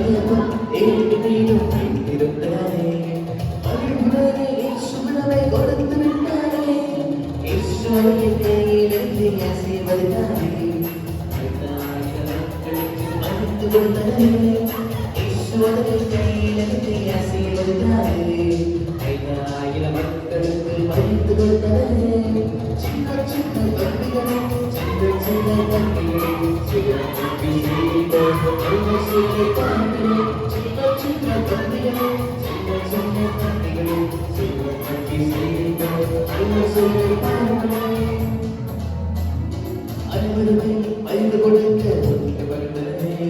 ஐயப்பன் ஏழு வீடும் வைத்திருந்தாரே அருள்முறை ஈஸ்வரனை கொடுத்து விட்டாரே ஈஸ்வரன் கையிலிருந்து ஆசீர்வதித்தாரே மன்னித்து கொண்டாரே ஈஸ்வரன் கையிலிருந்து ஆசீர்வதித்தாரே 5000 மக்களுக்கு மன்னித்து கொண்டாரே சின்ன சின்ன தம்பிகளே சின்ன சின்ன தம்பிகளே சின்ன சின்ன தம்பிகளே அனைவருமே அறிந்து கொடுக்க வருகிறே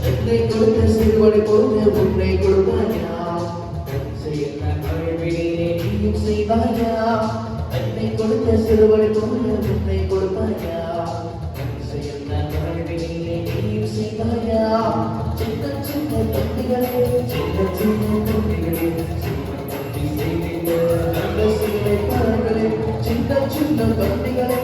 என்னை கொடுத்த சிறுவனை போல உன்னை கொடுப்பாயா நீயும் செய்வாயா என்னை கொடுத்த சிறுவனை போல உன்னை கொடுப்பாயா நீயும் செய்வாயா சின்ன சின்ன தம்பிகளே சின்ன சின்ன தம்பிகளே சின்ன சின்ன தம்பிகளே